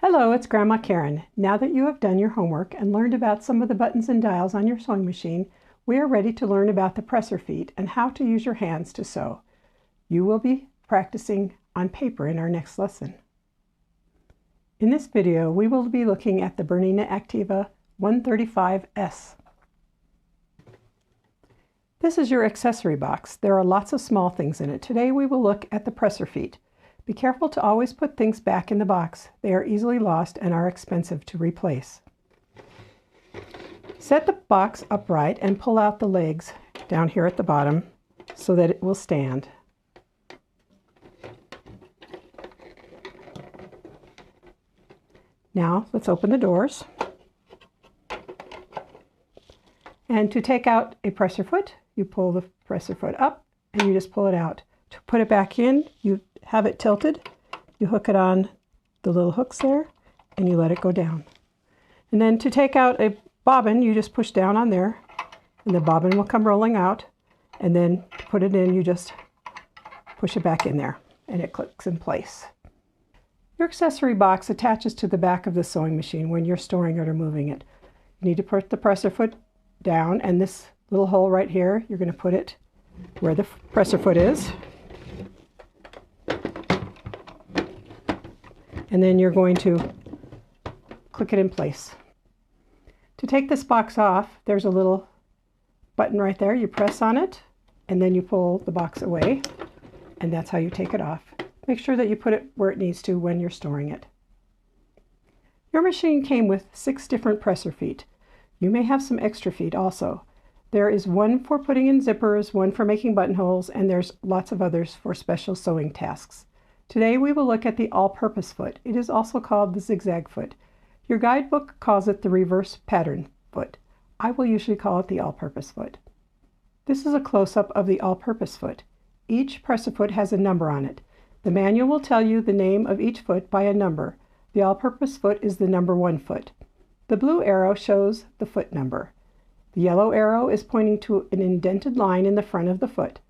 Hello, it's Grandma Karen. Now that you have done your homework and learned about some of the buttons and dials on your sewing machine, we are ready to learn about the presser feet and how to use your hands to sew. You will be practicing on paper in our next lesson. In this video, we will be looking at the Bernina Activa 135S. This is your accessory box. There are lots of small things in it. Today we will look at the presser feet. Be careful to always put things back in the box. They are easily lost and are expensive to replace. Set the box upright and pull out the legs down here at the bottom so that it will stand. Now let's open the doors. And to take out a presser foot, you pull the presser foot up and you just pull it out. To put it back in, you have it tilted, you hook it on the little hooks there, and you let it go down. And then to take out a bobbin, you just push down on there, and the bobbin will come rolling out. And then to put it in, you just push it back in there, and it clicks in place. Your accessory box attaches to the back of the sewing machine when you're storing it or moving it. You need to put the presser foot down, and this little hole right here, you're going to put it where the presser foot is. And then you're going to click it in place. To take this box off, there's a little button right there. You press on it, and then you pull the box away, and that's how you take it off. Make sure that you put it where it needs to when you're storing it. Your machine came with 6 different presser feet. You may have some extra feet also. There is one for putting in zippers, one for making buttonholes, and there's lots of others for special sewing tasks. Today we will look at the all-purpose foot. It is also called the zigzag foot. Your guidebook calls it the reverse pattern foot. I will usually call it the all-purpose foot. This is a close-up of the all-purpose foot. Each presser foot has a number on it. The manual will tell you the name of each foot by a number. The all-purpose foot is the number 1 foot. The blue arrow shows the foot number. The yellow arrow is pointing to an indented line in the front of the foot.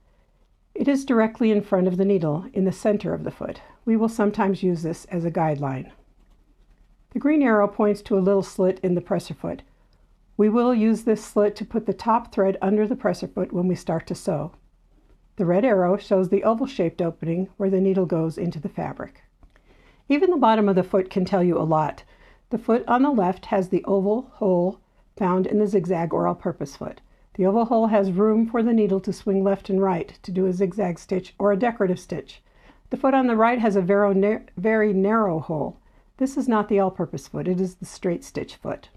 It is directly in front of the needle, in the center of the foot. We will sometimes use this as a guideline. The green arrow points to a little slit in the presser foot. We will use this slit to put the top thread under the presser foot when we start to sew. The red arrow shows the oval-shaped opening where the needle goes into the fabric. Even the bottom of the foot can tell you a lot. The foot on the left has the oval hole found in the zigzag or all-purpose foot. The oval hole has room for the needle to swing left and right to do a zigzag stitch or a decorative stitch. The foot on the right has a very narrow hole. This is not the all-purpose foot, it is the straight stitch foot.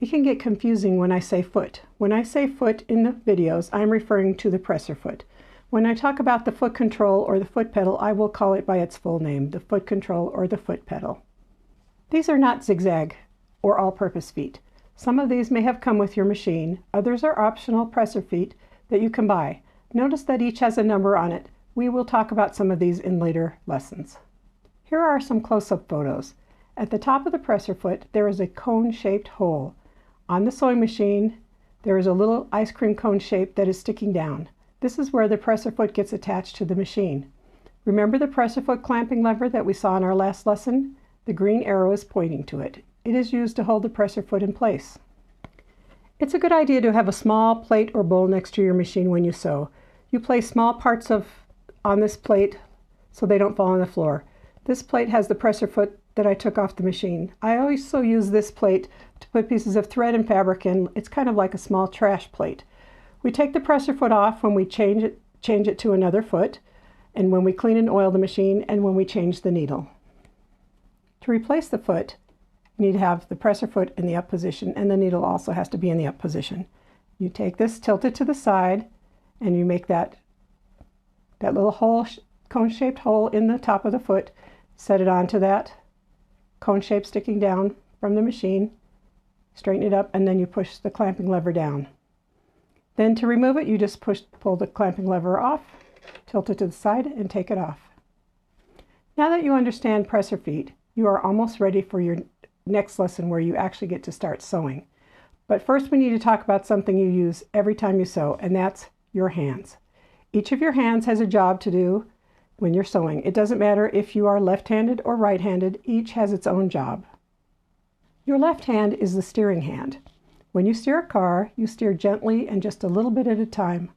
It can get confusing when I say foot. When I say foot in the videos, I'm referring to the presser foot. When I talk about the foot control or the foot pedal, I will call it by its full name, the foot control or the foot pedal. These are not zigzag or all-purpose feet. Some of these may have come with your machine. Others are optional presser feet that you can buy. Notice that each has a number on it. We will talk about some of these in later lessons. Here are some close-up photos. At the top of the presser foot, there is a cone-shaped hole. On the sewing machine, there is a little ice cream cone shape that is sticking down. This is where the presser foot gets attached to the machine. Remember the presser foot clamping lever that we saw in our last lesson? The green arrow is pointing to it. It is used to hold the presser foot in place. It's a good idea to have a small plate or bowl next to your machine when you sew. You place small parts on this plate so they don't fall on the floor. This plate has the presser foot that I took off the machine. I also use this plate to put pieces of thread and fabric in. It's kind of like a small trash plate. We take the presser foot off when we change it to another foot, and when we clean and oil the machine, and when we change the needle. To replace the foot, you need to have the presser foot in the up position, and the needle also has to be in the up position. You take this, tilt it to the side, and you make that little hole, cone-shaped hole in the top of the foot, set it onto that cone shape sticking down from the machine, straighten it up, and then you push the clamping lever down. Then to remove it, you just pull the clamping lever off, tilt it to the side, and take it off. Now that you understand presser feet, you are almost ready for your next lesson where you actually get to start sewing. But first we need to talk about something you use every time you sew, and that's your hands. Each of your hands has a job to do when you're sewing. It doesn't matter if you are left-handed or right-handed, each has its own job. Your left hand is the steering hand. When you steer a car, you steer gently and just a little bit at a time.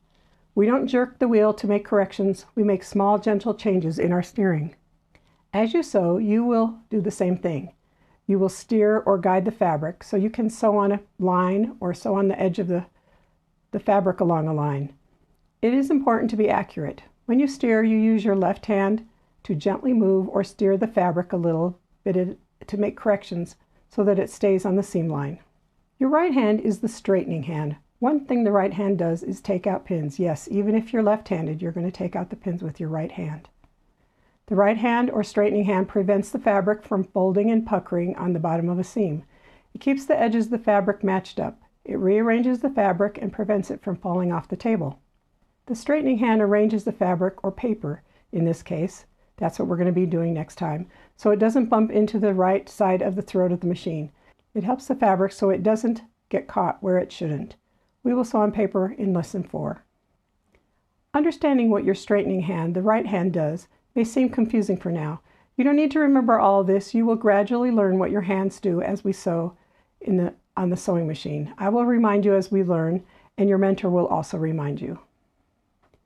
We don't jerk the wheel to make corrections. We make small, gentle changes in our steering. As you sew, you will do the same thing. You will steer or guide the fabric so you can sew on a line or sew on the edge of the fabric along a line. It is important to be accurate. When you steer, you use your left hand to gently move or steer the fabric a little bit to make corrections so that it stays on the seam line. Your right hand is the straightening hand. One thing the right hand does is take out pins. Yes, even if you're left-handed, you're going to take out the pins with your right hand. The right hand or straightening hand prevents the fabric from folding and puckering on the bottom of a seam. It keeps the edges of the fabric matched up. It rearranges the fabric and prevents it from falling off the table. The straightening hand arranges the fabric or paper, in this case. That's what we're going to be doing next time, so it doesn't bump into the right side of the throat of the machine. It helps the fabric so it doesn't get caught where it shouldn't. We will sew on paper in Lesson 4. Understanding what your straightening hand, the right hand, does may seem confusing for now. You don't need to remember all of this. You will gradually learn what your hands do as we sew on the sewing machine. I will remind you as we learn, and your mentor will also remind you.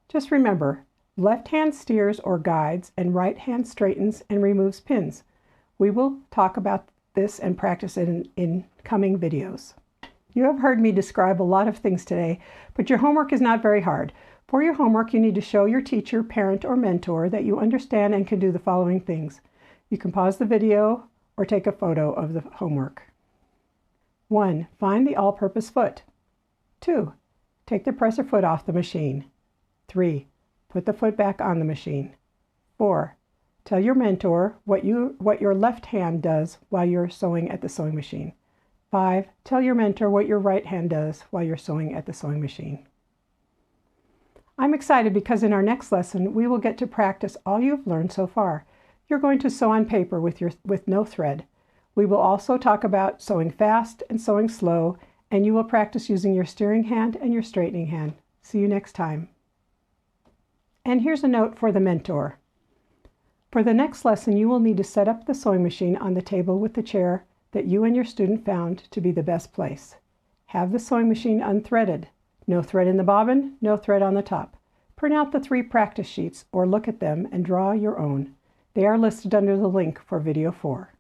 Just remember, left hand steers or guides, and right hand straightens and removes pins. We will talk about this and practice it in coming videos. You have heard me describe a lot of things today, but your homework is not very hard. For your homework, you need to show your teacher, parent, or mentor that you understand and can do the following things. You can pause the video or take a photo of the homework. 1. Find the all-purpose foot. 2. Take the presser foot off the machine. 3. Put the foot back on the machine. 4. Tell your mentor what your left hand does while you're sewing at the sewing machine. 5. Tell your mentor what your right hand does while you're sewing at the sewing machine. I'm excited because in our next lesson, we will get to practice all you've learned so far. You're going to sew on paper with no thread. We will also talk about sewing fast and sewing slow, and you will practice using your steering hand and your straightening hand. See you next time. And here's a note for the mentor. For the next lesson, you will need to set up the sewing machine on the table with the chair that you and your student found to be the best place. Have the sewing machine unthreaded. No thread in the bobbin, no thread on the top. Print out the 3 practice sheets or look at them and draw your own. They are listed under the link for video 4.